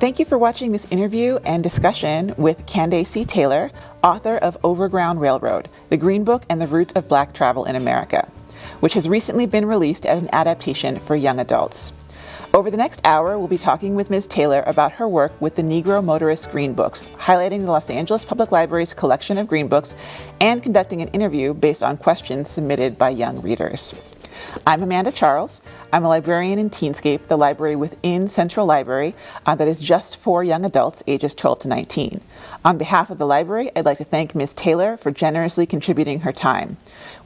Thank you for watching this interview and discussion with Candacy Taylor, author of Overground Railroad, The Green Book and the Roots of Black Travel in America, which has recently been released as an adaptation for young adults. Over the next hour, we'll be talking with Ms. Taylor about her work with the Negro Motorist Green Books, highlighting the Los Angeles Public Library's collection of green books, and conducting an interview based on questions submitted by young readers. I'm Amanda Charles. I'm a librarian in Teenscape, the library within Central Library that is just for young adults ages 12 to 19. On behalf of the library, I'd like to thank Ms. Taylor for generously contributing her time.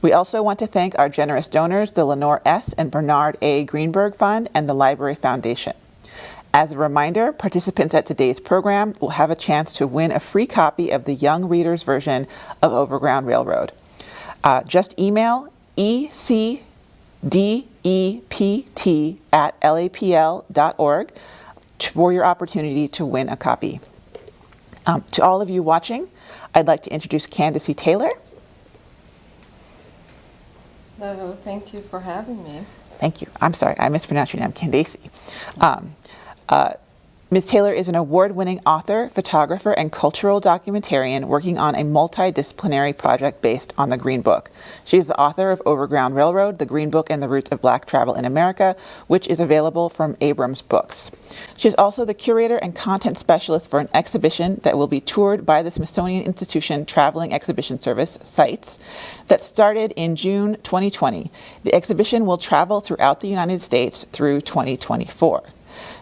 We also want to thank our generous donors, the Lenore S. and Bernard A. Greenberg Fund and the Library Foundation. As a reminder, participants at today's program will have a chance to win a free copy of the young reader's version of Overground Railroad. Just email ecdept@lapl.org for your opportunity to win a copy. To all of you watching, I'd like to introduce Candacy Taylor. Hello, thank you for having me. Thank you. I'm sorry, I mispronounced your name, Candacy. Ms. Taylor is an award-winning author, photographer, and cultural documentarian working on a multidisciplinary project based on the Green Book. She is the author of Overground Railroad, The Green Book and the Roots of Black Travel in America, which is available from Abrams Books. She is also the curator and content specialist for an exhibition that will be toured by the Smithsonian Institution Traveling Exhibition Service sites that started in June 2020. The exhibition will travel throughout the United States through 2024.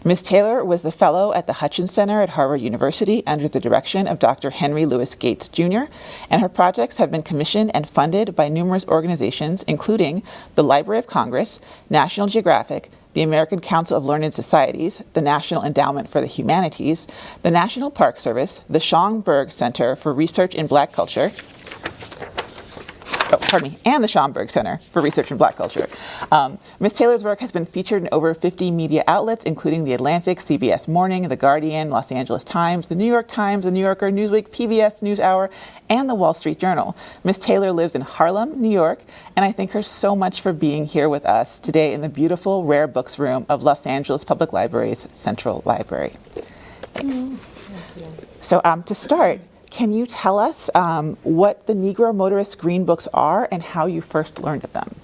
Ms. Taylor was the fellow at the Hutchins Center at Harvard University under the direction of Dr. Henry Louis Gates, Jr., and her projects have been commissioned and funded by numerous organizations, including the Library of Congress, National Geographic, the American Council of Learned Societies, the National Endowment for the Humanities, the National Park Service, the Schomburg Center for Research in Black Culture, and the Schomburg Center for Research in Black Culture. Ms. Taylor's work has been featured in over 50 media outlets, including The Atlantic, CBS Morning, The Guardian, Los Angeles Times, The New York Times, The New Yorker, Newsweek, PBS NewsHour, and The Wall Street Journal. Ms. Taylor lives in Harlem, New York, and I thank her so much for being here with us today in the beautiful Rare Books room of Los Angeles Public Library's Central Library. Thanks. Thank you. So to start, can you tell us what the Negro Motorist Green Books are and how you first learned of them?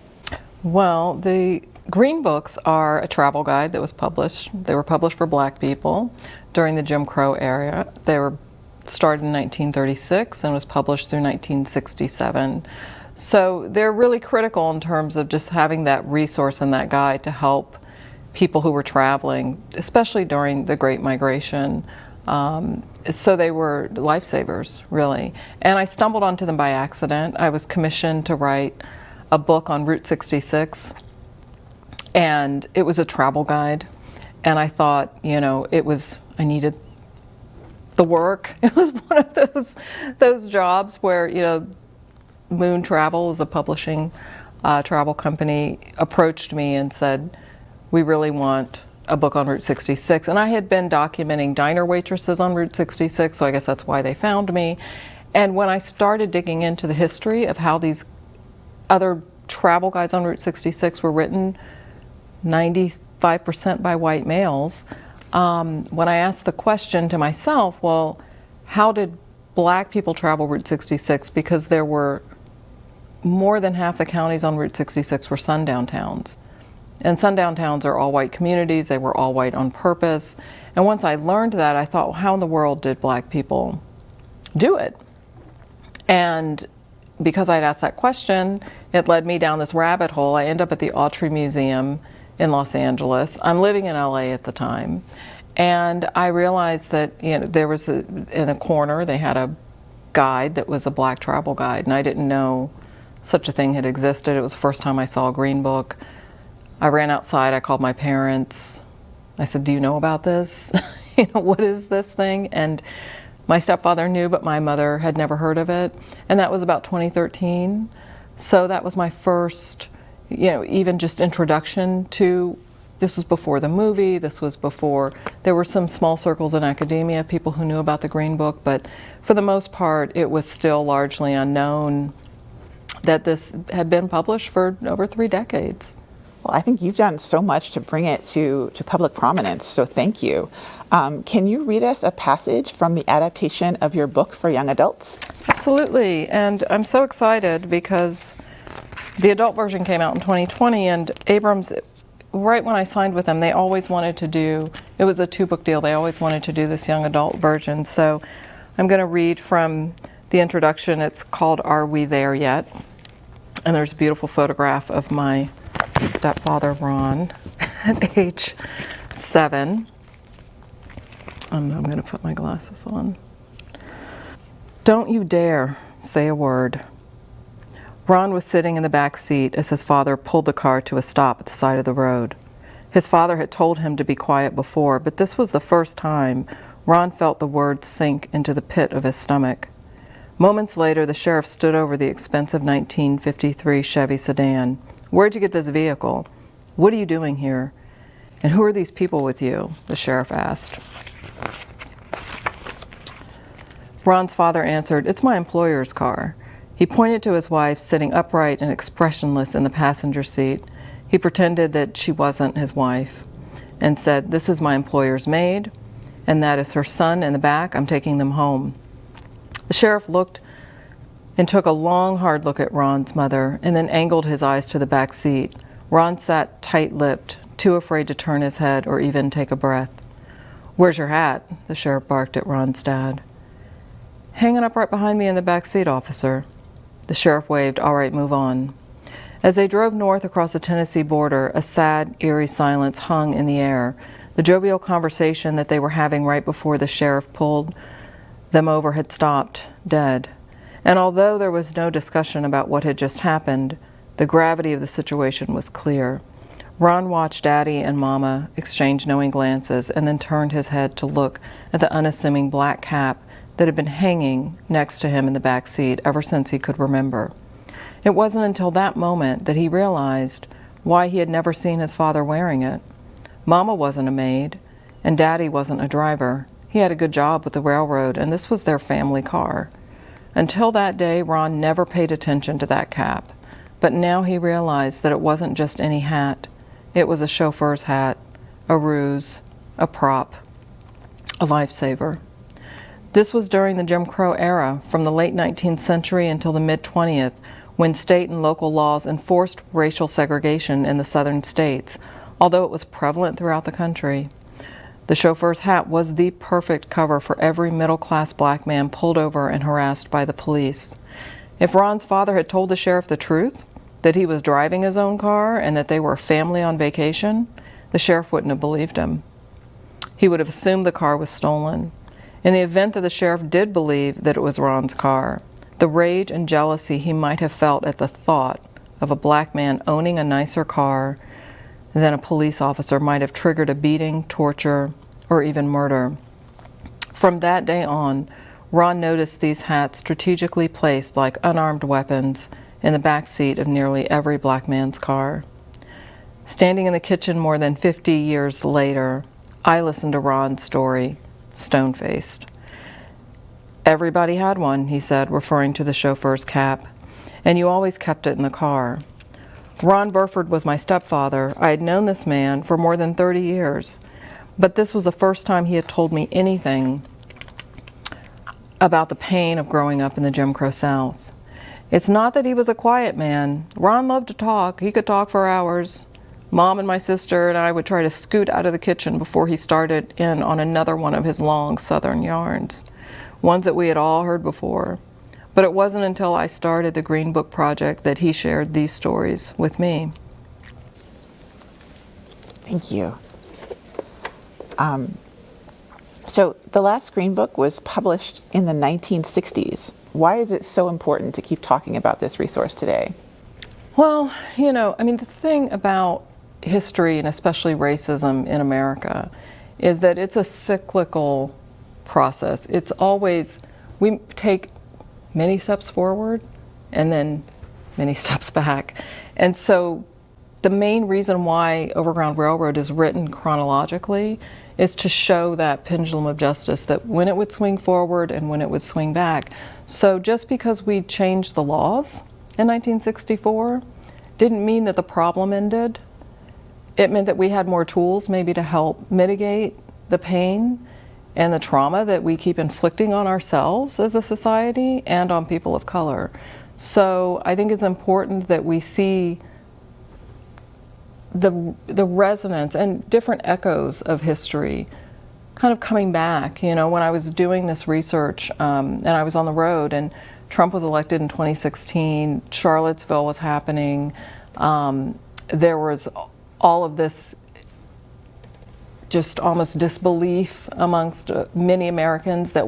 Well, the Green Books are a travel guide that was published. They were published for Black people during the Jim Crow era. They were started in 1936 and was published through 1967. So they're really critical in terms of just having that resource and that guide to help people who were traveling, especially during the Great Migration. So they were lifesavers, really. And I stumbled onto them by accident. I was commissioned to write a book on Route 66, and it was a travel guide. And I thought, I needed the work. It was one of those jobs where, Moon Travel, is a publishing travel company, approached me and said, we really want a book on Route 66, and I had been documenting diner waitresses on Route 66, so I guess that's why they found me. And when I started digging into the history of how these other travel guides on Route 66 were written, 95% by white males, when I asked the question to myself, well, how did Black people travel Route 66? Because there were more than half the counties on Route 66 were sundown towns. And sundown towns are all white communities. They were all white on purpose. And once I learned that, I thought, well, how in the world did Black people do it? And because I'd asked that question, it led me down this rabbit hole. I end up at the Autry Museum in Los Angeles. I'm living in LA at the time. And I realized that, there was in a corner, they had a guide that was a Black travel guide. And I didn't know such a thing had existed. It was the first time I saw a Green Book. I ran outside, I called my parents. I said, do you know about this? What is this thing? And my stepfather knew, but my mother had never heard of it. And that was about 2013. So that was my first, even just introduction to, this was before the movie, this was before, there were some small circles in academia, people who knew about the Green Book, but for the most part, it was still largely unknown that this had been published for over 3 decades. Well, I think you've done so much to bring it to public prominence, so thank you. Can you read us a passage from the adaptation of your book for young adults? Absolutely, and I'm so excited because the adult version came out in 2020, and Abrams, right when I signed with them, they always wanted to do, it was a 2-book deal, they always wanted to do this young adult version. So I'm going to read from the introduction. It's called Are We There Yet? And there's a beautiful photograph of my stepfather, Ron, at age 7. I'm going to put my glasses on. Don't you dare say a word. Ron was sitting in the back seat as his father pulled the car to a stop at the side of the road. His father had told him to be quiet before, but this was the first time Ron felt the words sink into the pit of his stomach. Moments later, the sheriff stood over the expensive 1953 Chevy sedan. Where'd you get this vehicle? What are you doing here? And who are these people with you? The sheriff asked. Ron's father answered, It's my employer's car. He pointed to his wife sitting upright and expressionless in the passenger seat. He pretended that she wasn't his wife and said, This is my employer's maid, and that is her son in the back. I'm taking them home. The sheriff looked and took a long, hard look at Ron's mother and then angled his eyes to the back seat. Ron sat tight-lipped, too afraid to turn his head or even take a breath. Where's your hat? The sheriff barked at Ron's dad. Hanging up right behind me in the back seat, officer. The sheriff waved, All right, move on. As they drove north across the Tennessee border, a sad, eerie silence hung in the air. The jovial conversation that they were having right before the sheriff pulled them over had stopped, dead. And although there was no discussion about what had just happened, the gravity of the situation was clear. Ron watched Daddy and Mama exchange knowing glances and then turned his head to look at the unassuming black cap that had been hanging next to him in the back seat ever since he could remember. It wasn't until that moment that he realized why he had never seen his father wearing it. Mama wasn't a maid, and Daddy wasn't a driver. He had a good job with the railroad, and this was their family car. Until that day, Ron never paid attention to that cap, but now he realized that it wasn't just any hat. It was a chauffeur's hat, a ruse, a prop, a lifesaver. This was during the Jim Crow era, from the late 19th century until the mid-20th, when state and local laws enforced racial segregation in the southern states, although it was prevalent throughout the country. The chauffeur's hat was the perfect cover for every middle-class black man pulled over and harassed by the police. If Ron's father had told the sheriff the truth, that he was driving his own car and that they were a family on vacation, the sheriff wouldn't have believed him. He would have assumed the car was stolen. In the event that the sheriff did believe that it was Ron's car, the rage and jealousy he might have felt at the thought of a black man owning a nicer car than a police officer might have triggered a beating, torture, or even murder. From that day on, Ron noticed these hats strategically placed like unarmed weapons in the back seat of nearly every black man's car. Standing in the kitchen more than 50 years later, I listened to Ron's story, stone-faced. Everybody had one, he said, referring to the chauffeur's cap, and you always kept it in the car. Ron Burford was my stepfather. I had known this man for more than 30 years, but this was the first time he had told me anything about the pain of growing up in the Jim Crow South. It's not that he was a quiet man. Ron loved to talk. He could talk for hours. Mom and my sister and I would try to scoot out of the kitchen before he started in on another one of his long Southern yarns, ones that we had all heard before. But it wasn't until I started the Green Book project that he shared these stories with me. Thank you. So the last Green Book was published in the 1960s. Why is it so important to keep talking about this resource today? Well, the thing about history and especially racism in America is that it's a cyclical process. It's always, we take many steps forward and then many steps back. And so the main reason why Overground Railroad is written chronologically is to show that pendulum of justice, that when it would swing forward and when it would swing back. So just because we changed the laws in 1964 didn't mean that the problem ended. It meant that we had more tools maybe to help mitigate the pain and the trauma that we keep inflicting on ourselves as a society and on people of color. So I think it's important that we see the resonance and different echoes of history kind of coming back. You know, when I was doing this research and I was on the road, and Trump was elected in 2016, Charlottesville was happening, there was all of this just almost disbelief amongst many Americans that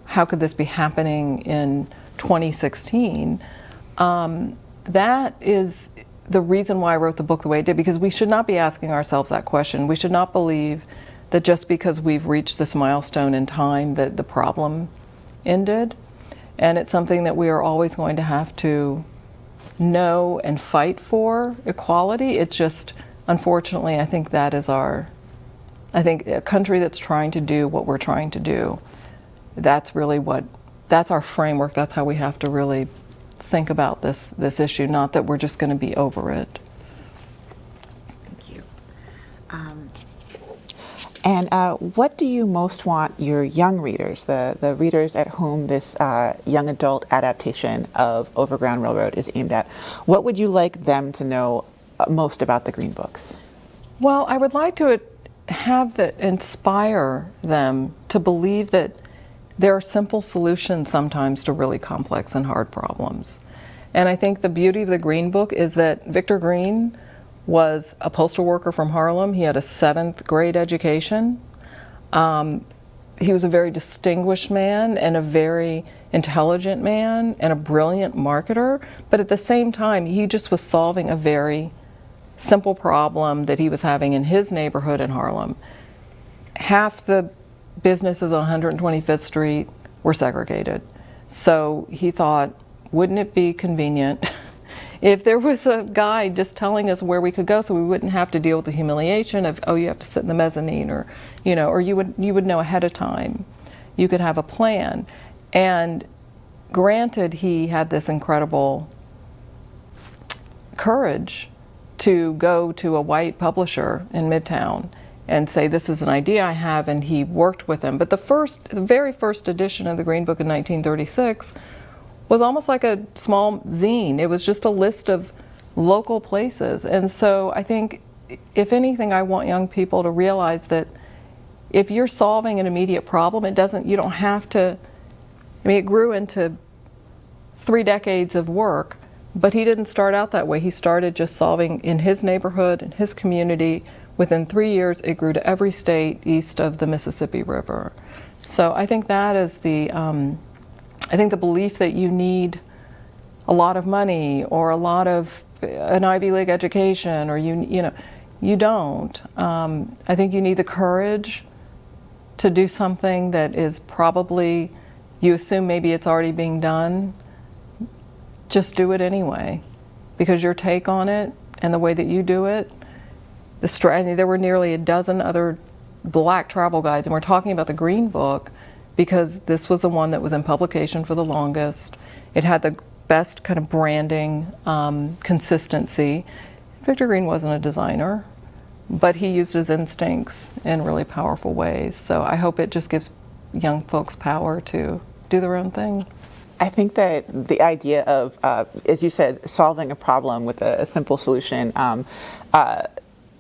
how could this be happening in 2016? That is the reason why I wrote the book the way I did, because we should not be asking ourselves that question. We should not believe that just because we've reached this milestone in time that the problem ended. And it's something that we are always going to have to know and fight for, equality. It's just, unfortunately, I think that is I think a country that's trying to do what we're trying to do, that's our framework. That's how we have to really think about this issue, not that we're just going to be over it. Thank you. And what do you most want your young readers, the readers at whom this young adult adaptation of Overground Railroad is aimed at, what would you like them to know most about the Green Books? Well, I would like to have that inspire them to believe that there are simple solutions sometimes to really complex and hard problems. And I think the beauty of the Green Book is that Victor Greene was a postal worker from Harlem. He had a 7th grade education. He was a very distinguished man and a very intelligent man and a brilliant marketer, but at the same time, he just was solving a very simple problem that he was having in his neighborhood in Harlem. Half the businesses on 125th Street were segregated. So he thought, wouldn't it be convenient if there was a guide just telling us where we could go, so we wouldn't have to deal with the humiliation of, oh, you have to sit in the mezzanine, or, you know, or you would know ahead of time. You could have a plan. And granted, he had this incredible courage to go to a white publisher in Midtown and say, this is an idea I have, and he worked with them. But the very first edition of the Green Book in 1936 was almost like a small zine. It was just a list of local places. And so I think, if anything, I want young people to realize that if you're solving an immediate problem, you don't have to, I mean, it grew into 3 decades of work, but he didn't start out that way. He started just solving in his neighborhood, in his community. Within 3 years, it grew to every state east of the Mississippi River. So I think that is I think the belief that you need a lot of money or a lot of an Ivy League education, or you don't. I think you need the courage to do something that is probably, you assume maybe it's already being done. Just do it anyway, because your take on it and the way that you do it, there were nearly a dozen other Black travel guides, and we're talking about the Green Book because this was the one that was in publication for the longest. It had the best kind of branding, consistency. Victor Greene wasn't a designer, but he used his instincts in really powerful ways. So I hope it just gives young folks power to do their own thing. I think that the idea of, as you said, solving a problem with a simple solution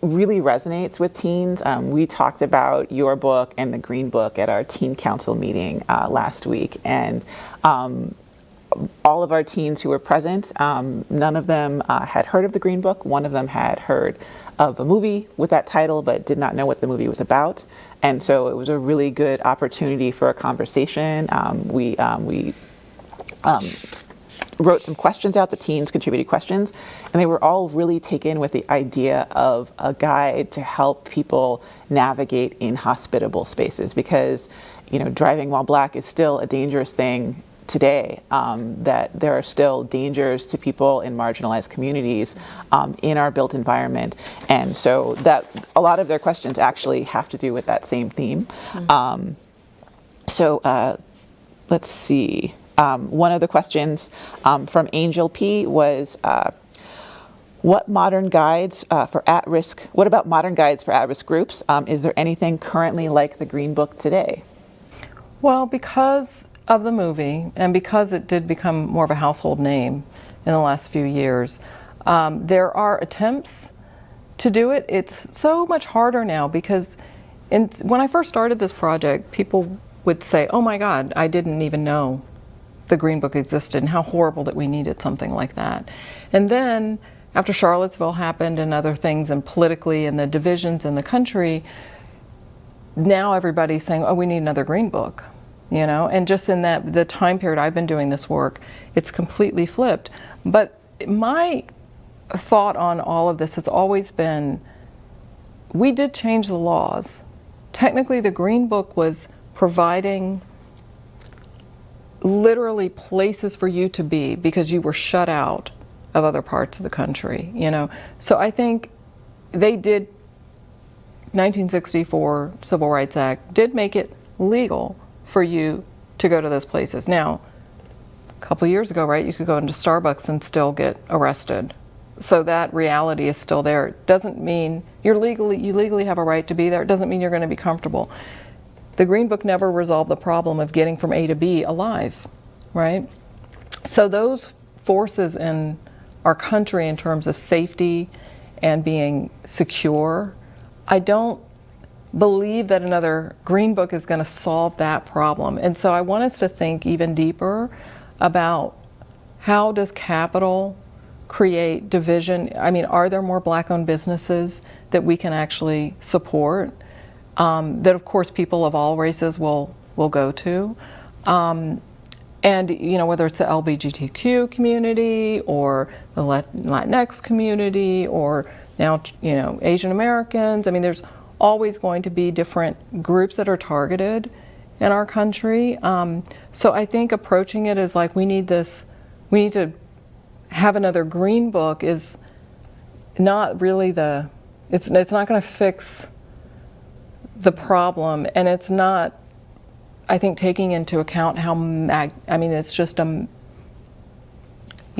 really resonates with teens. We talked about your book and the Green Book at our teen council meeting last week, and all of our teens who were present, none of them had heard of the Green Book. One of them had heard of a movie with that title but did not know what the movie was about. And so it was a really good opportunity for a conversation. We wrote some questions out. The teens contributed questions, and they were all really taken with the idea of a guide to help people navigate inhospitable spaces, because, driving while Black is still a dangerous thing today, that there are still dangers to people in marginalized communities in our built environment. And so that a lot of their questions actually have to do with that same theme. Mm-hmm. Let's see. One of the questions from Angel P was, What modern guides for at-risk? What about modern guides for at-risk groups? Is there anything currently like the Green Book today? Well, because of the movie and because it did become more of a household name in the last few years, there are attempts to do it. It's so much harder now because when I first started this project, people would say, "Oh my God, I didn't even know the Green Book existed and how horrible that we needed something like that." And then after Charlottesville happened and other things, and politically and the divisions in the country, now everybody's saying, "Oh, we need another Green Book," you know. And just in the time period I've been doing this work, it's completely flipped. But my thought on all of this has always been, we did change the laws. Technically, the Green Book was providing literally places for you to be because you were shut out of other parts of the country, you know. So I think they did, 1964 Civil Rights Act did make it legal for you to go to those places. Now, a couple years ago, right, you could go into Starbucks and still get arrested. So that reality is still there. It doesn't mean you legally have a right to be there. It doesn't mean you're going to be comfortable. The Green Book never resolved the problem of getting from A to B alive, right? So those forces in our country in terms of safety and being secure, I don't believe that another Green Book is going to solve that problem. And so I want us to think even deeper about, how does capital create division? I mean, are there more Black-owned businesses that we can actually support? That of course people of all races will go to, and you know, whether it's the LGBTQ community or the Latinx community or now, you know, Asian Americans. I mean, there's always going to be different groups that are targeted in our country. So I think approaching it as like, we need to have another Green Book is not really it's not going to fix the problem, and it's not, I think, taking into account how, I mean, it's just you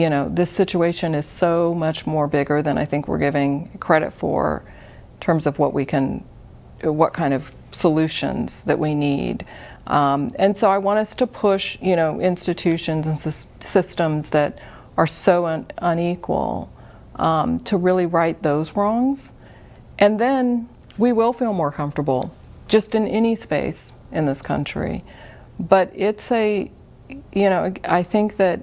know, this situation is so much more bigger than I think we're giving credit for in terms of what kind of solutions that we need. And so I want us to push, you know, institutions and systems that are so unequal to really right those wrongs. And then we will feel more comfortable just in any space in this country. But it's you know, I think that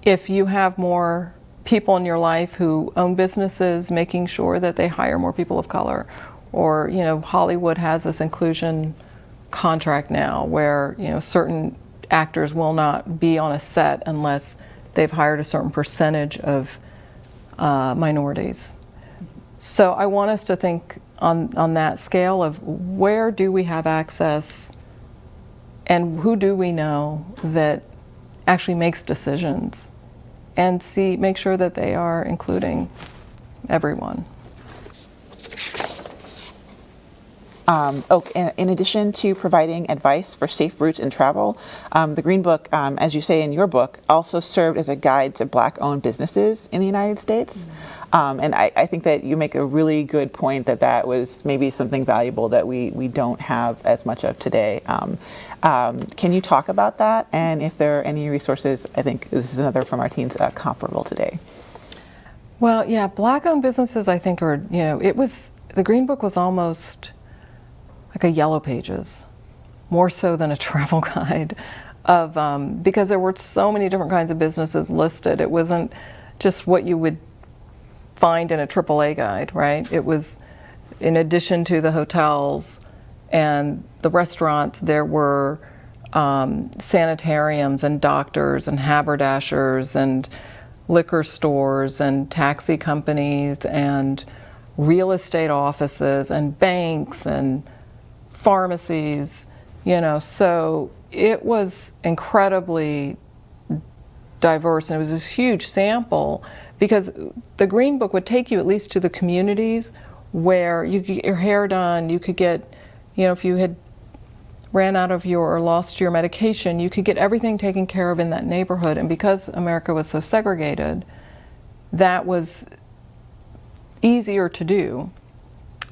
if you have more people in your life who own businesses, making sure that they hire more people of color, or, you know, Hollywood has this inclusion contract now where, you know, certain actors will not be on a set unless they've hired a certain percentage of minorities. So I want us to think on that scale of, where do we have access and who do we know that actually makes decisions, and make sure that they are including everyone. In addition to providing advice for safe routes and travel, the Green Book, as you say in your book, also served as a guide to Black-owned businesses in the United States. And I think that you make a really good point that was maybe something valuable that we don't have as much of today. Can you talk about that? And if there are any resources, I think this is another from our teens, comparable today. Well, yeah, Black-owned businesses, I think, are, you know, the Green Book was almost like a yellow pages, more so than a travel guide, because there were so many different kinds of businesses listed. It wasn't just what you would find in a AAA guide, right? It was, in addition to the hotels and the restaurants, there were sanitariums and doctors and haberdashers and liquor stores and taxi companies and real estate offices and banks and pharmacies, you know. So it was incredibly diverse, and it was this huge sample, because the Green Book would take you at least to the communities where you could get your hair done, you could get, you know, if you had ran out of or lost your medication, you could get everything taken care of in that neighborhood. And because America was so segregated, that was easier to do,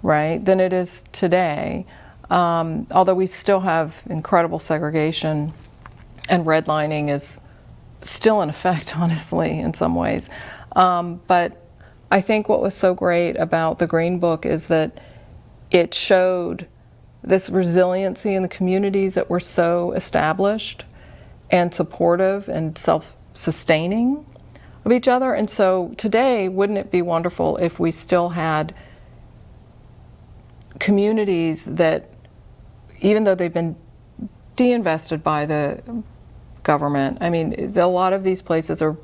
right, than it is today. Although we still have incredible segregation, and redlining is still in effect, honestly, in some ways. But I think what was so great about the Green Book is that it showed this resiliency in the communities that were so established and supportive and self-sustaining of each other. And so today, wouldn't it be wonderful if we still had communities that, even though they've been de-invested by the government, I mean, a lot of these places are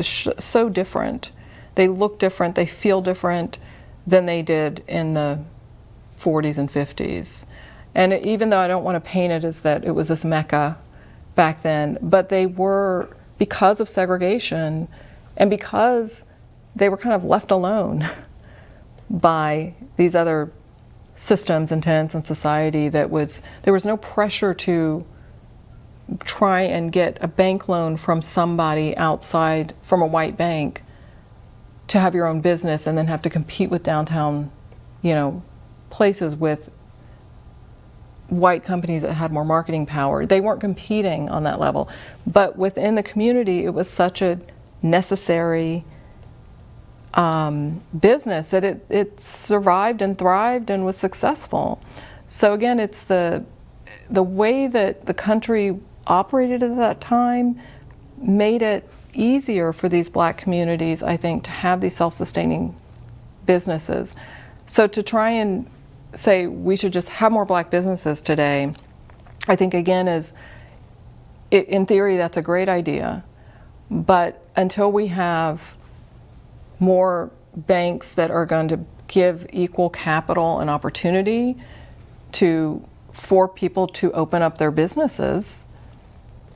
so different. They look different, they feel different than they did in the 40s and 50s. And even though I don't want to paint it as that it was this mecca back then, but they were, because of segregation and because they were kind of left alone by these other systems and tenets in society, there was no pressure to try and get a bank loan from somebody outside, from a white bank, to have your own business and then have to compete with downtown, places with white companies that had more marketing power. They weren't competing on that level. But within the community, it was such a necessary business that it survived and thrived and was successful. So again, it's the way that the country operated at that time made it easier for these black communities, I think, to have these self-sustaining businesses. So to try and say we should just have more black businesses today, I think again in theory that's a great idea, but until we have more banks that are going to give equal capital and opportunity for people to open up their businesses,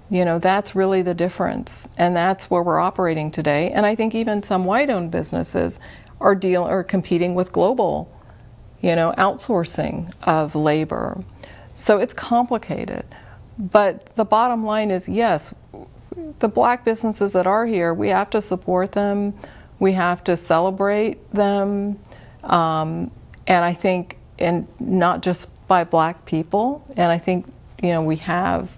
that's really the difference, and that's where we're operating today. And I think even some white-owned businesses are competing with global, outsourcing of labor. So it's complicated. But the bottom line is, yes, the black businesses that are here, we have to support them. We have to celebrate them. And I think, and not just by black people. And I think, we have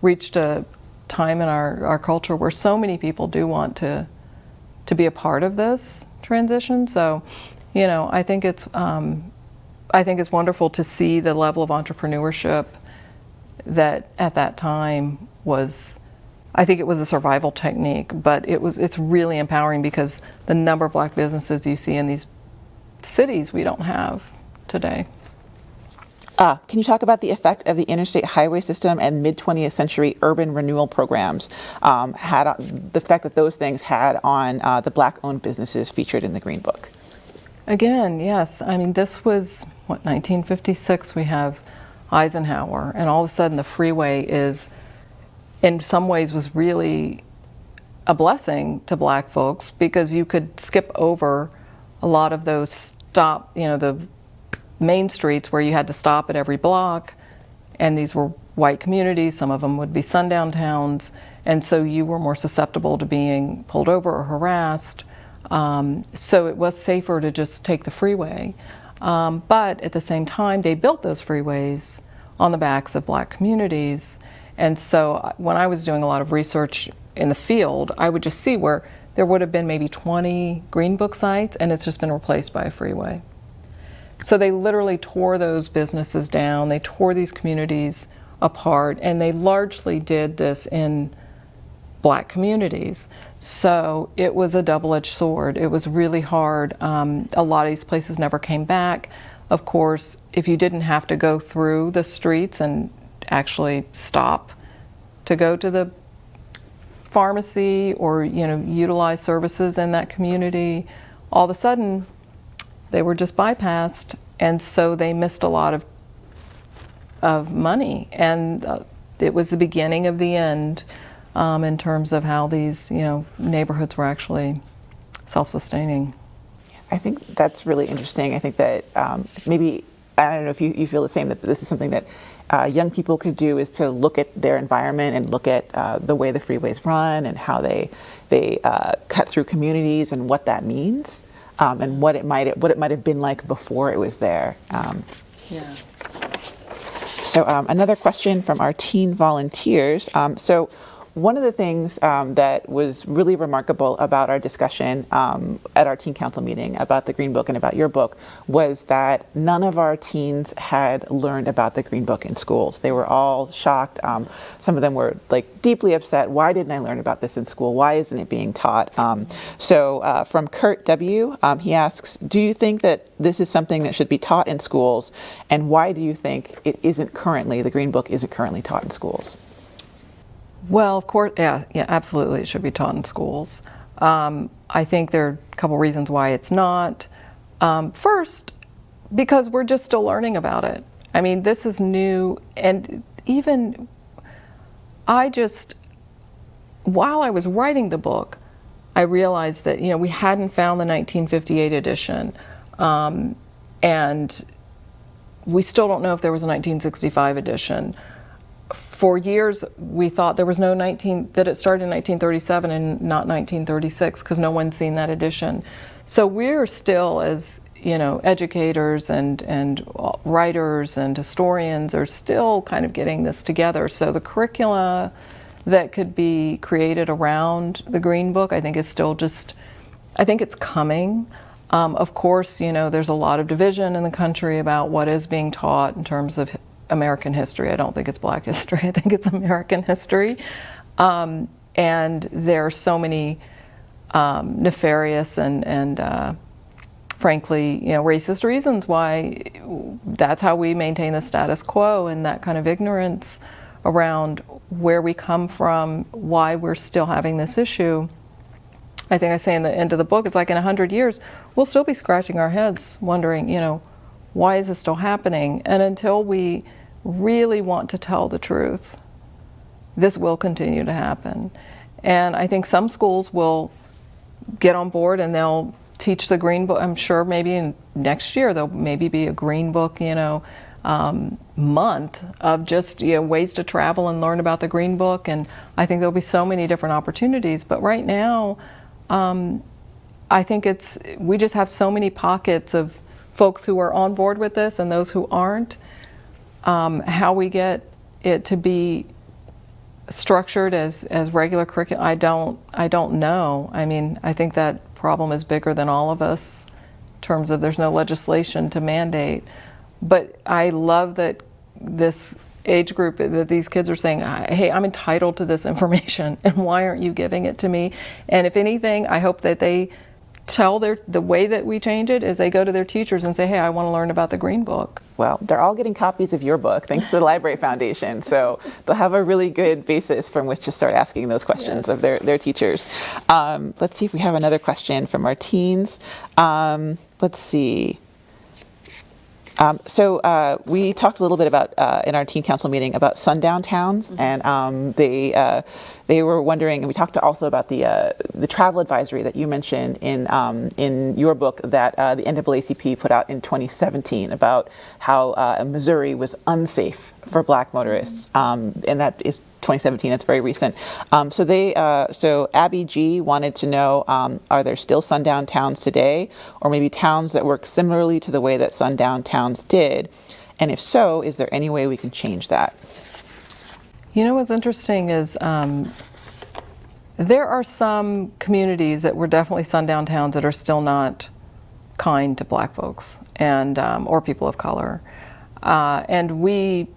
reached a time in our culture where so many people do want to be a part of this transition. So, I think it's wonderful to see the level of entrepreneurship that at that time was, I think it was a survival technique, but it's really empowering because the number of black businesses you see in these cities we don't have today. Can you talk about the effect of the interstate highway system and mid-20th century urban renewal programs, the effect that those things had on the black-owned businesses featured in the Green Book? Again, yes. I mean, this was, 1956 we have Eisenhower, and all of a sudden the freeway in some ways was really a blessing to black folks because you could skip over a lot of those the main streets where you had to stop at every block, and these were white communities. Some of them would be sundown towns, and so you were more susceptible to being pulled over or harassed. So it was safer to just take the freeway. But at the same time, they built those freeways on the backs of black communities. And so when I was doing a lot of research in the field, I would just see where there would have been maybe 20 Green Book sites, and it's just been replaced by a freeway. So they literally tore those businesses down, they tore these communities apart, and they largely did this in black communities. So it was a double-edged sword. It was really hard. A lot of these places never came back. Of course, if you didn't have to go through the streets and actually stop to go to the pharmacy or utilize services in that community, all of a sudden they were just bypassed, and so they missed a lot of money, and it was the beginning of the end in terms of how these neighborhoods were actually self-sustaining. I think that's really interesting. I think that maybe, I don't know if you feel the same, that this is something that young people could do is to look at their environment and look at the way the freeways run and how they cut through communities and what that means, and what it might have been like before it was there. Yeah. So another question from our teen volunteers. So one of the things that was really remarkable about our discussion at our teen council meeting about the Green Book and about your book was that none of our teens had learned about the Green Book in schools. They were all shocked. Some of them were like deeply upset. Why didn't I learn about this in school? Why isn't it being taught? So from Kurt W., he asks, do you think that this is something that should be taught in schools? And why do you think it isn't currently, the Green Book isn't currently taught in schools? Well, of course, yeah, absolutely, it should be taught in schools. I think there are a couple reasons why it's not. First, because we're just still learning about it. I mean, this is new, and even while I was writing the book, I realized that, we hadn't found the 1958 edition, and we still don't know if there was a 1965 edition. For years, we thought there was that it started in 1937 and not 1936, because no one's seen that edition. So we're still, as educators and writers and historians, are still kind of getting this together. So the curricula that could be created around the Green Book, I think, is still I think it's coming. Of course, there's a lot of division in the country about what is being taught in terms of American history. I don't think it's Black history. I think it's American history. And there are so many nefarious and frankly, racist reasons why that's how we maintain the status quo, and that kind of ignorance around where we come from, why we're still having this issue. I think I say in the end of the book, it's like in 100 years, we'll still be scratching our heads wondering, why is this still happening? And until we really want to tell the truth, this will continue to happen. And I think some schools will get on board and they'll teach the Green Book. I'm sure maybe next year there'll maybe be a Green Book, month of just ways to travel and learn about the Green Book. And I think there'll be so many different opportunities. But right now, I think we just have so many pockets of folks who are on board with this and those who aren't. How we get it to be structured as regular curriculum, I don't know. I mean, I think that problem is bigger than all of us in terms of there's no legislation to mandate. But I love that this age group, that these kids are saying, hey, I'm entitled to this information, and why aren't you giving it to me? And if anything, I hope that they tell the way that we change it is they go to their teachers and say, hey, I want to learn about the Green Book. Well, they're all getting copies of your book thanks to the Library Foundation, so they'll have a really good basis from which to start asking those questions of their teachers. Let's see if we have another question from our teens. Let's see. So we talked a little bit about in our teen council meeting about sundown towns, and they were wondering, and we talked also about the travel advisory that you mentioned in your book that the NAACP put out in 2017 about how Missouri was unsafe for Black motorists, and that is 2017. That's very recent. So Abby G wanted to know, are there still sundown towns today, or maybe towns that work similarly to the way that sundown towns did? And if so, is there any way we can change that? What's interesting is there are some communities that were definitely sundown towns that are still not kind to Black folks and or people of color. And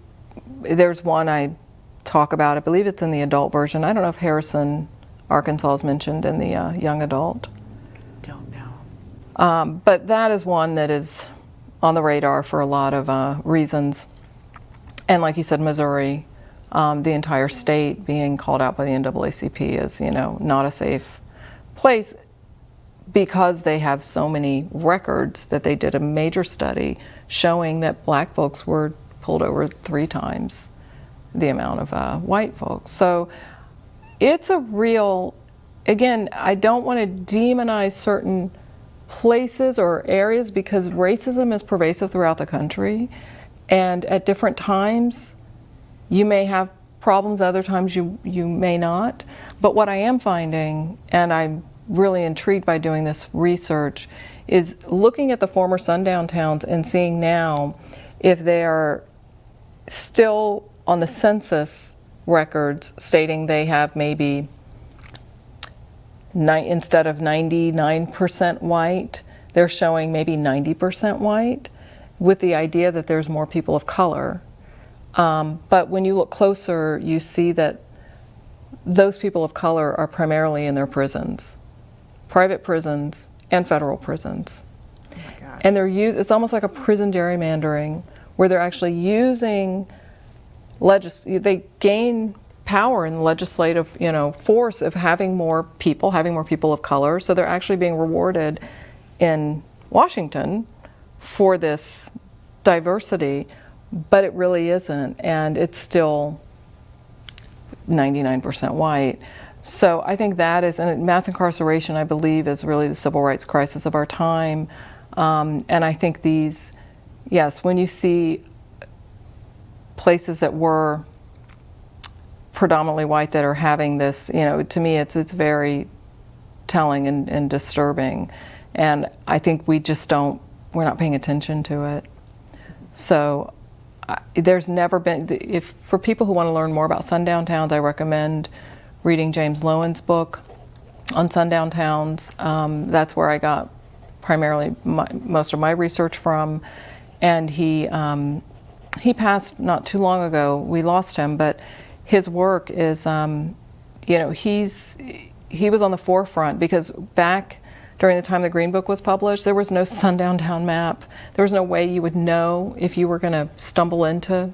there's one I talk about, I believe it's in the adult version. I don't know if Harrison, Arkansas is mentioned in the young adult. Don't know. But that is one that is on the radar for a lot of reasons. And like you said, Missouri, the entire state being called out by the NAACP as, not a safe place because they have so many records that they did a major study showing that Black folks were pulled over 3 times the amount of white folks. So it's a real, again, I don't want to demonize certain places or areas because racism is pervasive throughout the country, and at different times You may have problems, other times you may not. But what I am finding, and I'm really intrigued by doing this research, is looking at the former sundown towns and seeing now if they are still on the census records stating they have maybe instead of 99% white, they're showing maybe 90% white, with the idea that there's more people of color. But when you look closer, you see that those people of color are primarily in their prisons, private prisons and federal prisons. Oh my God. And it's almost like a prison gerrymandering, where they're actually using they gain power in the legislative, force of having more people of color. So they're actually being rewarded in Washington for this diversity, but it really isn't, and it's still 99% white. So I think that is, and mass incarceration, I believe, is really the civil rights crisis of our time. And I think when you see places that were predominantly white that are having this, to me it's very telling and disturbing. And I think we're not paying attention to it. So there's never been, for people who want to learn more about sundown towns, I recommend reading James Lowen's book on sundown towns. That's where I got primarily most of my research from. And he passed not too long ago. We lost him, but his work is, he was on the forefront, because back during the time the Green Book was published, there was no sundown town map. There was no way you would know if you were going to stumble into,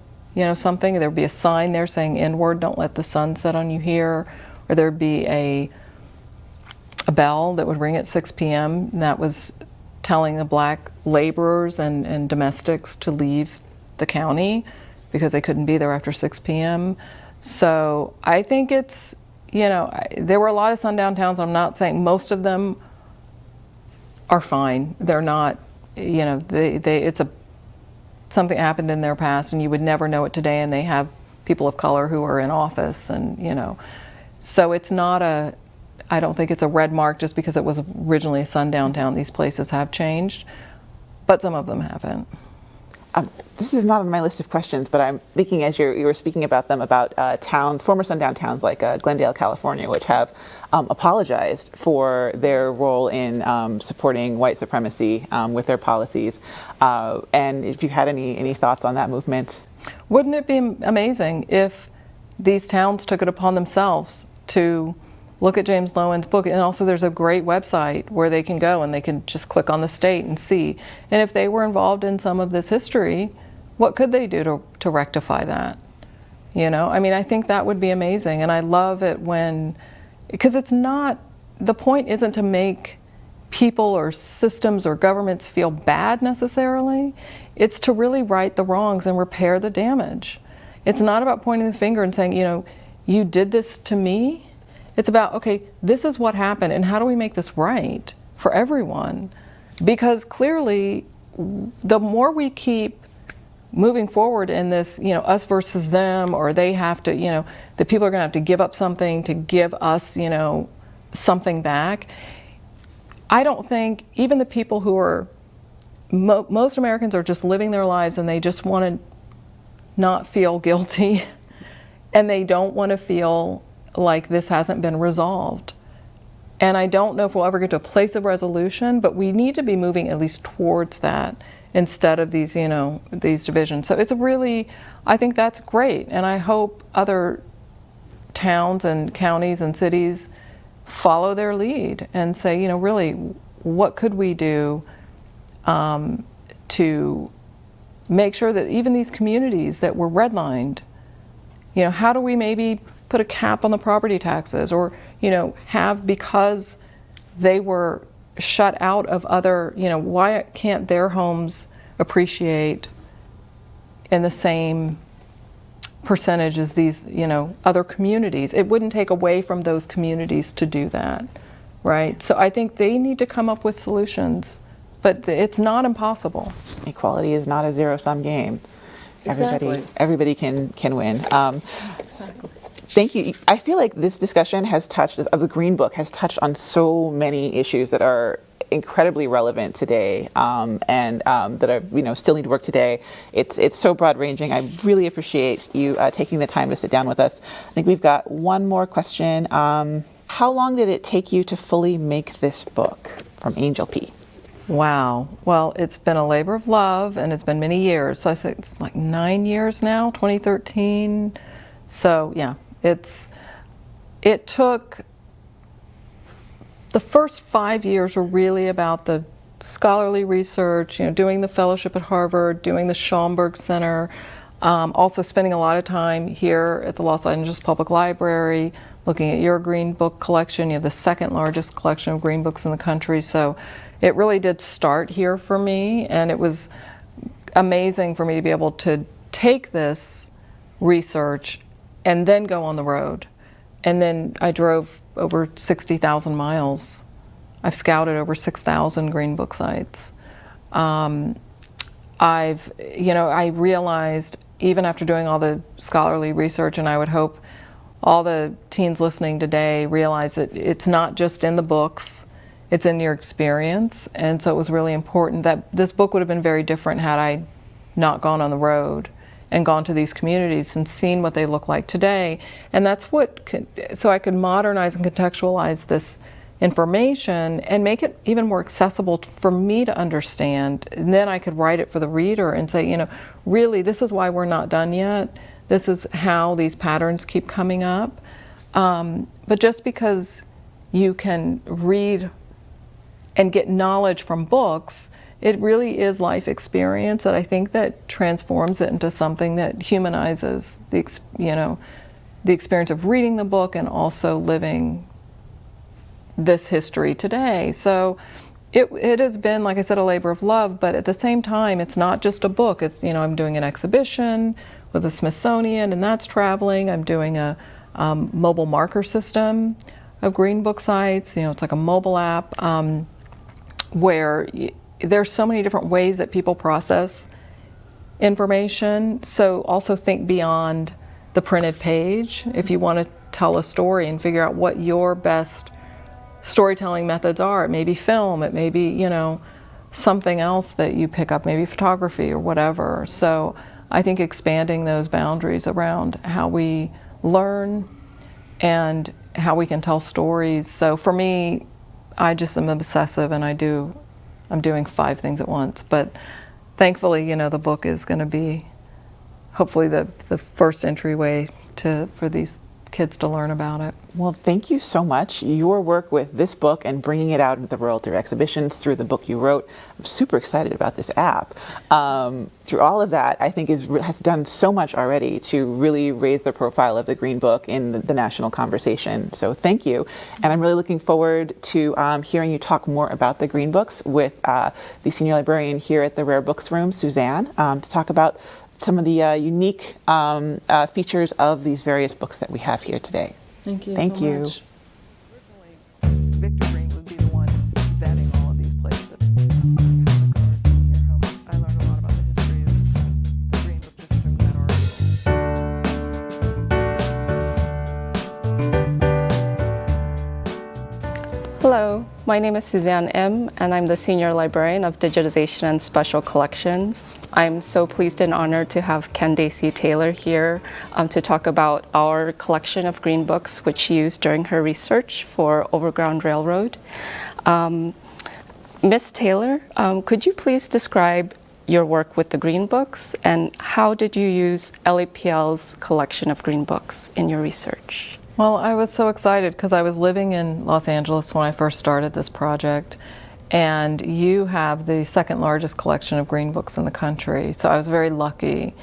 something. There would be a sign there saying "Inward, don't let the sun set on you here," or there'd be a bell that would ring at 6 p.m. and that was telling the black laborers and domestics to leave the county because they couldn't be there after 6 p.m. So I think it's, there were a lot of sundown towns. I'm not saying most of them are fine. They're not, something happened in their past and you would never know it today, and they have people of color who are in office, and so it's not I don't think it's a red mark just because it was originally a sundown town. These places have changed, but some of them haven't. This is not on my list of questions, but I'm thinking as you were speaking about them, about towns, former sundown towns like Glendale, California, which have apologized for their role in supporting white supremacy with their policies. And if you had any thoughts on that movement? Wouldn't it be amazing if these towns took it upon themselves to look at James Lowen's book? And also there's a great website where they can go and they can just click on the state and see. And if they were involved in some of this history, what could they do to rectify that? I think that would be amazing. And I love it because the point isn't to make people or systems or governments feel bad necessarily. It's to really right the wrongs and repair the damage. It's not about pointing the finger and saying, you did this to me. It's about, okay, this is what happened, and how do we make this right for everyone? Because clearly, the more we keep moving forward in this, us versus them, or they have to, the people are going to have to give up something to give us, something back. I don't think even the people who are, most Americans are just living their lives and they just want to not feel guilty, and they don't want to feel like this hasn't been resolved. And I don't know if we'll ever get to a place of resolution, but we need to be moving at least towards that instead of these, these divisions. So it's I think that's great. And I hope other towns and counties and cities follow their lead and say, really, what could we do to make sure that even these communities that were redlined, how do we maybe put a cap on the property taxes, or have, because they were shut out of other, why can't their homes appreciate in the same percentage as these other communities? It wouldn't take away from those communities to do that, right? So I think they need to come up with solutions, but it's not impossible. Equality is not a zero-sum game. Exactly. Everybody can win. Exactly. Thank you. I feel like this discussion of the Green Book has touched on so many issues that are incredibly relevant today, and that are still need work today. It's so broad ranging. I really appreciate you taking the time to sit down with us. I think we've got one more question. How long did it take you to fully make this book? From Angel P. Wow. Well, it's been a labor of love, and it's been many years. So I say it's like 9 years now, 2013. So yeah, it took, the first 5 years were really about the scholarly research, doing the fellowship at Harvard, doing the Schomburg Center, also spending a lot of time here at the Los Angeles Public Library, looking at your Green Book collection. You have the second largest collection of Green Books in the country. So it really did start here for me, and it was amazing for me to be able to take this research and then go on the road. And then I drove over 60,000 miles. I've scouted over 6,000 Green Book sites. I realized, even after doing all the scholarly research, and I would hope all the teens listening today realize that it's not just in the books, it's in your experience. And so it was really important that this book would have been very different had I not gone on the road and gone to these communities and seen what they look like today. And that's so I could modernize and contextualize this information and make it even more accessible for me to understand. And then I could write it for the reader and say, really, this is why we're not done yet. This is how these patterns keep coming up. But just because you can read and get knowledge from books, it really is life experience that I think that transforms it into something that humanizes the experience of reading the book and also living this history today. So it has been, like I said, a labor of love, but at the same time, it's not just a book. It's, I'm doing an exhibition with the Smithsonian, and that's traveling. I'm doing a mobile marker system of Green Book sites. It's like a mobile app where there's so many different ways that people process information. So also think beyond the printed page. If you want to tell a story and figure out what your best storytelling methods are, it may be film, it may be, something else that you pick up, maybe photography or whatever. So I think expanding those boundaries around how we learn and how we can tell stories. So for me, I just am obsessive, and I'm doing 5 things at once. But thankfully, the book is going to be hopefully the first entryway for these kids to learn about it. Well, thank you so much. Your work with this book and bringing it out into the world through exhibitions, through the book you wrote. I'm super excited about this app. Through all of that, I think has done so much already to really raise the profile of the Green Book in the national conversation. So thank you. And I'm really looking forward to hearing you talk more about the Green Books with the senior librarian here at the Rare Books Room, Suzanne, to talk about some of the unique features of these various books that we have here today. Thank you. Thank you. Much. Originally, Victor Greene would be the one vetting all of these places. I learned a lot about the history of the Green Book just from that article. Hello, my name is Suzanne M., and I'm the Senior Librarian of Digitization and Special Collections. I'm so pleased and honored to have Candacy Taylor here to talk about our collection of Green Books, which she used during her research for Overground Railroad. Ms. Taylor, could you please describe your work with the Green Books, and how did you use LAPL's collection of Green Books in your research? Well, I was so excited because I was living in Los Angeles when I first started this project, and you have the second largest collection of Green Books in the country. So I was very lucky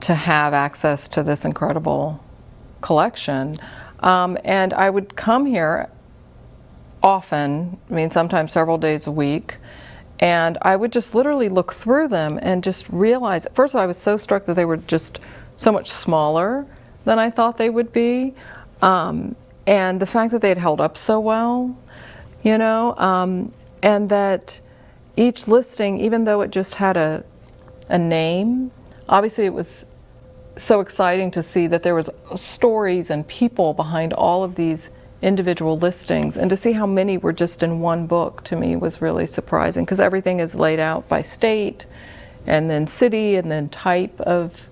to have access to this incredible collection. And I would come here often, sometimes several days a week, and I would just literally look through them and just realize, first of all, I was so struck that they were just so much smaller than I thought they would be. And the fact that they had held up so well, and that each listing, even though it just had a name, obviously it was so exciting to see that there was stories and people behind all of these individual listings, and to see how many were just in one book to me was really surprising, because everything is laid out by state and then city and then type of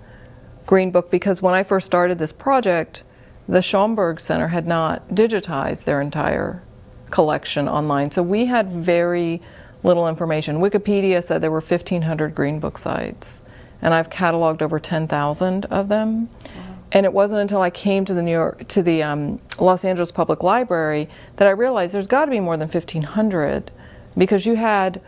Green Book. Because when I first started this project, the Schomburg Center had not digitized their entire collection online, so we had very little information. Wikipedia said there were 1,500 Green Book sites, and I've cataloged over 10,000 of them. Wow. And it wasn't until I came to the Los Angeles Public Library that I realized there's got to be more than 1,500, because you had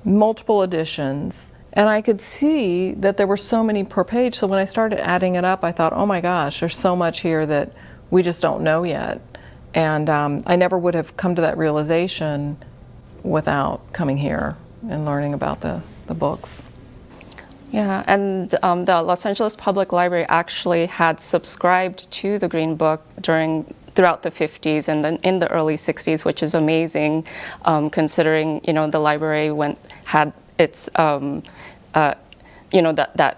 multiple editions, and I could see that there were so many per page. So when I started adding it up, I thought, oh my gosh, there's so much here that we just don't know yet. And I never would have come to that realization without coming here and learning about the books. Yeah, and the Los Angeles Public Library actually had subscribed to the Green Book throughout the 50s and then in the early 60s, which is amazing, considering the library had its that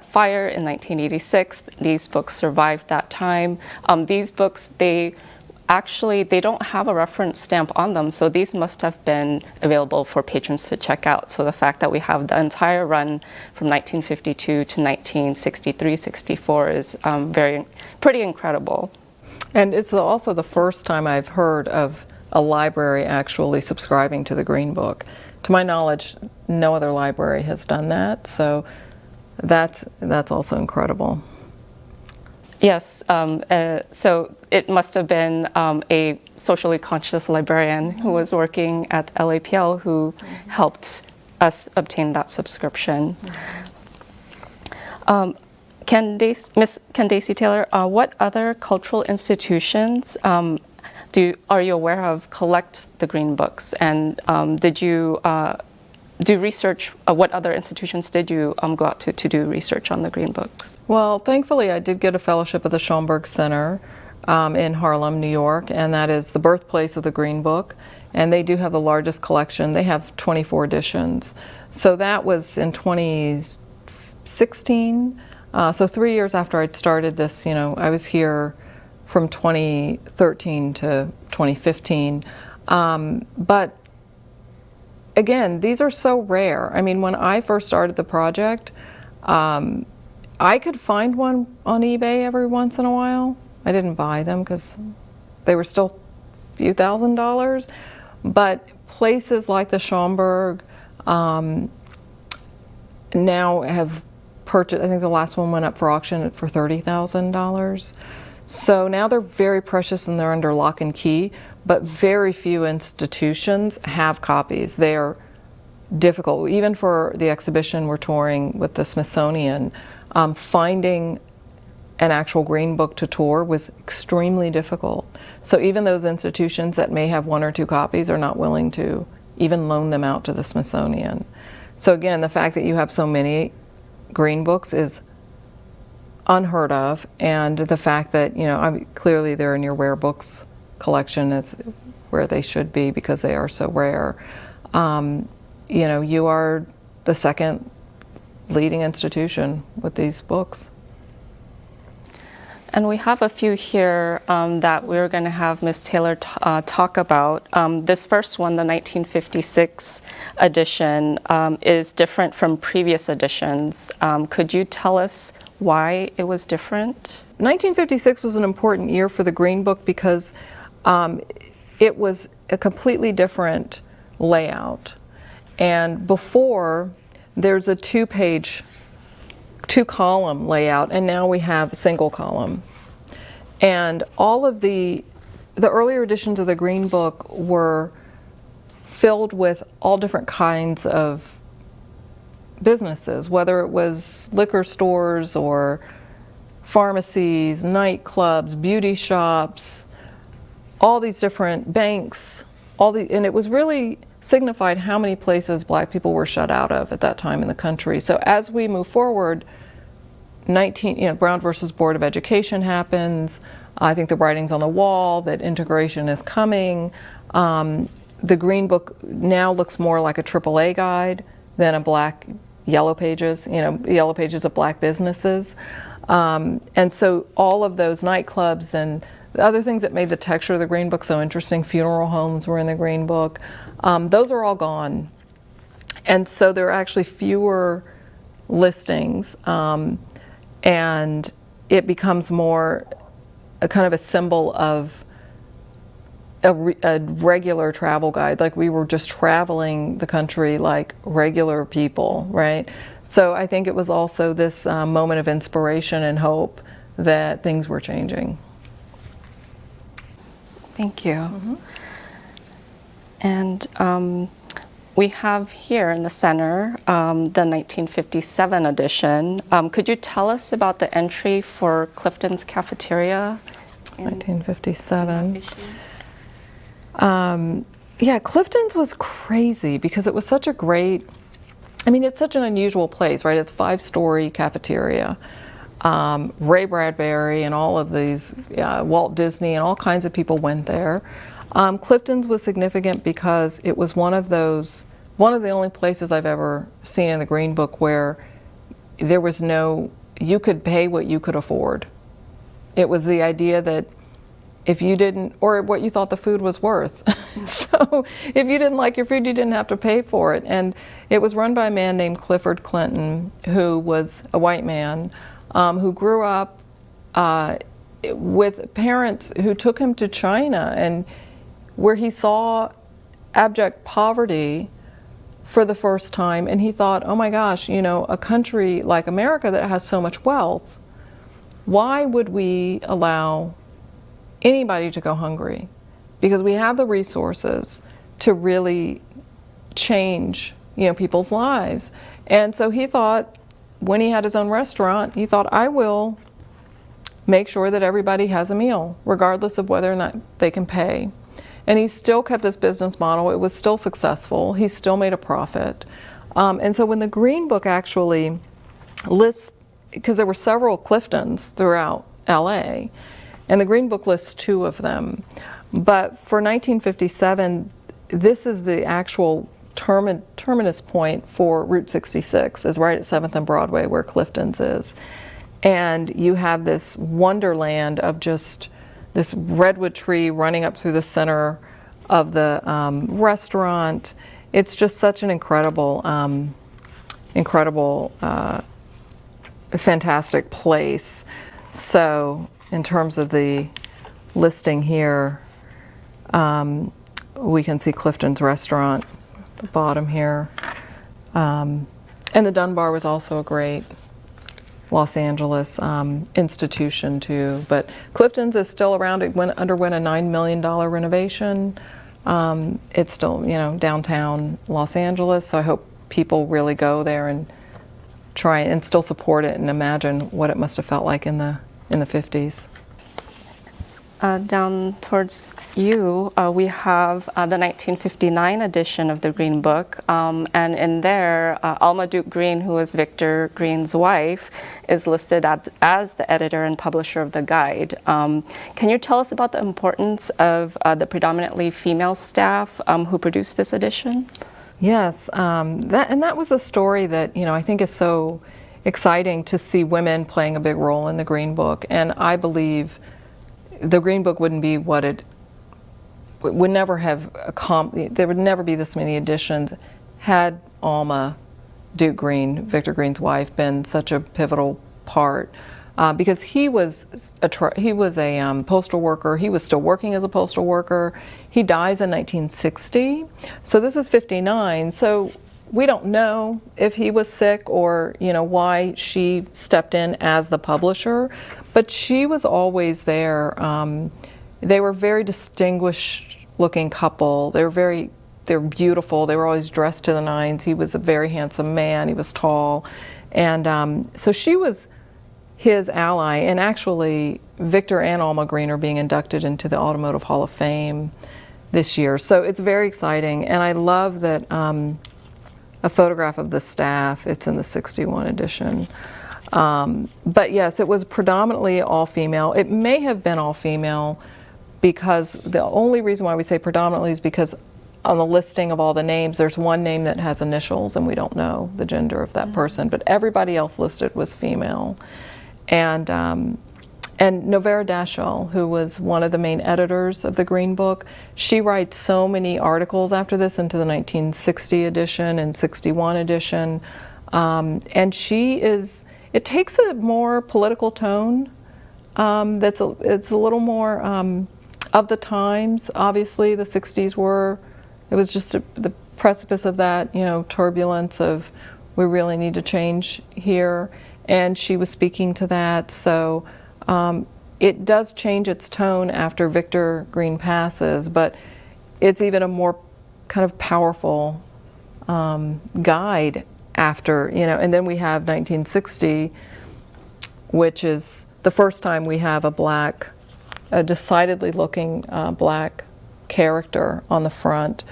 fire in 1986. These books survived that time. These books, they don't have a reference stamp on them, so these must have been available for patrons to check out. So the fact that we have the entire run from 1952 to 1963-64 is pretty incredible. And it's also the first time I've heard of a library actually subscribing to the Green Book. To my knowledge, no other library has done that, so that's also incredible. Yes, so it must have been a socially conscious librarian who was working at LAPL who helped us obtain that subscription. Miss Candacy Taylor, what other cultural institutions are you aware of collect the Green Books, and did you do research? What other institutions did you go out to do research on the Green Books? Well, thankfully I did get a fellowship at the Schomburg Center in Harlem, New York, and that is the birthplace of the Green Book, and they do have the largest collection. They have 24 editions. So that was in 2016, so 3 years after I'd started this. I was here from 2013 to 2015, but again, these are so rare. I mean, when I first started the project, I could find one on eBay every once in a while. I didn't buy them because they were still a few $1,000s. But places like the Schomburg now have purchased, I think the last one went up for auction for $30,000. So now they're very precious and they're under lock and key, but very few institutions have copies. They are difficult. Even for the exhibition we're touring with the Smithsonian, finding an actual Green Book to tour was extremely difficult. So even those institutions that may have 1 or 2 copies are not willing to even loan them out to the Smithsonian. So again, the fact that you have so many Green Books is unheard of, and the fact that clearly they're in your rare books collection is where they should be because they are so rare. You are the second leading institution with these books. And we have a few here that we're going to have Ms. Taylor talk about. This first one, the 1956 edition, is different from previous editions. Could you tell us why it was different? 1956 was an important year for the Green Book because it was a completely different layout. And before, there's a 2-column layout, and now we have a single column. And all of the earlier editions of the Green Book were filled with all different kinds of businesses, whether it was liquor stores or pharmacies, nightclubs, beauty shops, all these different banks, and it was really signified how many places black people were shut out of at that time in the country. So as we move forward, Brown versus Board of Education happens. I think the writing's on the wall that integration is coming. The Green Book now looks more like a AAA guide than a black yellow pages, yellow pages of black businesses. And so all of those nightclubs and the other things that made the texture of the Green Book so interesting, funeral homes were in the Green Book, those are all gone. And so there are actually fewer listings, and it becomes more a kind of a symbol of a regular travel guide, like we were just traveling the country like regular people, right? So I think it was also this moment of inspiration and hope that things were changing. Thank you. And we have here in the center the 1957 edition. Could you tell us about the entry for Clifton's Cafeteria? 1957. Yeah, Clifton's was crazy because it was such a great, it's such an unusual place, right? It's a 5-story cafeteria. Ray Bradbury and all of these, Walt Disney and all kinds of people went there. Clifton's was significant because it was one of the only places I've ever seen in the Green Book where there was you could pay what you could afford. It was the idea that if you didn't, or what you thought the food was worth. So if you didn't like your food, you didn't have to pay for it. And it was run by a man named Clifford Clinton, who was a white man, who grew up with parents who took him to China, and where he saw abject poverty for the first time, and he thought, oh my gosh, a country like America that has so much wealth, why would we allow anybody to go hungry? Because we have the resources to really change, people's lives. And so he thought, when he had his own restaurant, he thought, I will make sure that everybody has a meal, regardless of whether or not they can pay. And he still kept this business model. It was still successful. He still made a profit. And so when the Green Book actually lists, because there were several Cliftons throughout LA, and the Green Book lists 2 of them. But for 1957, this is the actual terminus point for Route 66, is right at 7th and Broadway, where Clifton's is. And you have this wonderland of just this redwood tree running up through the center of the restaurant. It's just such an incredible, fantastic place. So in terms of the listing here, we can see Clifton's restaurant at the bottom here. And the Dunbar was also a great Los Angeles institution too. But Clifton's is still around. It underwent a $9 million renovation. It's still, downtown Los Angeles. So I hope people really go there and try and still support it and imagine what it must have felt like in the 50s. Down towards you, we have the 1959 edition of the Green Book, and in there, Alma Duke Greene, who was Victor Greene's wife, is listed as the editor and publisher of the guide. Can you tell us about the importance of the predominantly female staff who produced this edition? Yes, that was a story that I think is so exciting to see women playing a big role in the Green Book, and I believe the Green Book wouldn't be what it would never have there would never be this many editions had Alma Duke Greene, Victor Greene's wife, been such a pivotal part, because he was a postal worker. He was still working as a postal worker. He dies in 1960, so this is 59. So we don't know if he was sick or why she stepped in as the publisher, but she was always there. They were a very distinguished looking couple. They were beautiful. They were always dressed to the nines. He was a very handsome man. He was tall, and so she was his ally. And actually, Victor and Alma Greene are being inducted into the Automotive Hall of Fame this year. So it's very exciting, and I love that. A photograph of the staff. It's in the 61 edition. But yes, it was predominantly all female. It may have been all female because the only reason why we say predominantly is because on the listing of all the names, there's one name that has initials, and we don't know the gender of that person, but everybody else listed was female. And Novera Dashel, who was one of the main editors of the Green Book, she writes so many articles after this into the 1960 edition and 61 edition. And it takes a more political tone. It's a little more of the times. Obviously, the 60s it was just the precipice of that, turbulence of we really need to change here. And she was speaking to that. So it does change its tone after Victor Greene passes, but it's even a more kind of powerful guide after, and then we have 1960, which is the first time we have a decidedly looking black character on the front,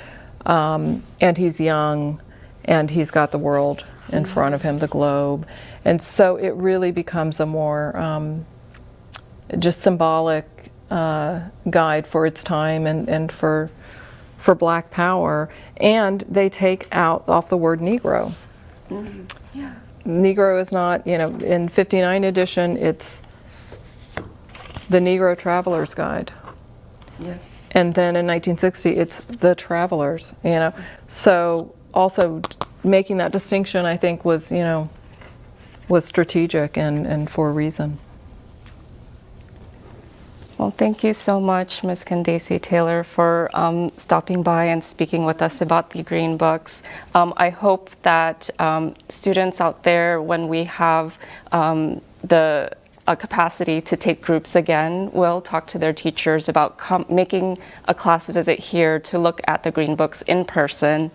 and he's young, and he's got the world in front of him, the globe, and so it really becomes a more just symbolic guide for its time and for black power. And they take off the word Negro. Yeah. Negro is not, in 59 edition, it's the Negro Traveler's Guide. Yes. And then in 1960, it's the Travelers, So also making that distinction, I think, was strategic and for a reason. Well, thank you so much, Ms. Candacy Taylor, for stopping by and speaking with us about the Green Books. I hope that students out there, when we have the capacity to take groups again, will talk to their teachers about making a class visit here to look at the Green Books in person.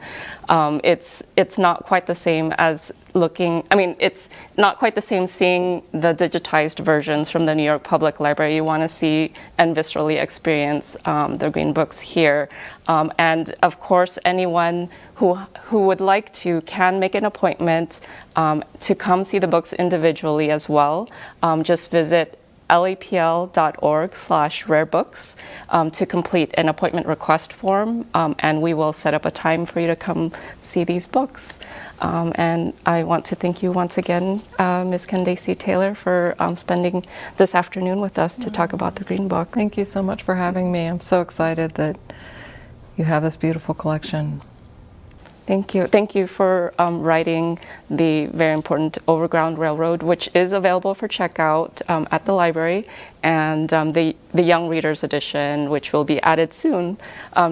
It's not quite the same as it's not quite the same seeing the digitized versions from the New York Public Library. You want to see and viscerally experience the Green Books here. And of course, anyone who would like to can make an appointment to come see the books individually as well. Just visit lapl.org/rarebooks to complete an appointment request form, and we will set up a time for you to come see these books. And I want to thank you once again, Ms. Candacy Taylor, for spending this afternoon with us to talk about the Green Books. Thank you so much for having me. I'm so excited that you have this beautiful collection. Thank you. Thank you for writing the very important Overground Railroad, which is available for checkout at the library, and the Young Readers Edition, which will be added soon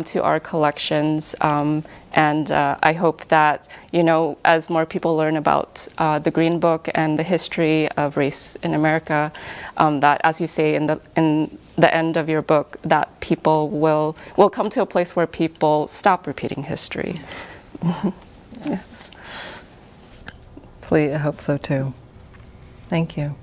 to our collections. And I hope that, as more people learn about the Green Book and the history of race in America, that, as you say in the end of your book, that people will come to a place where people stop repeating history. Yes. Please, I hope so too. Thank you.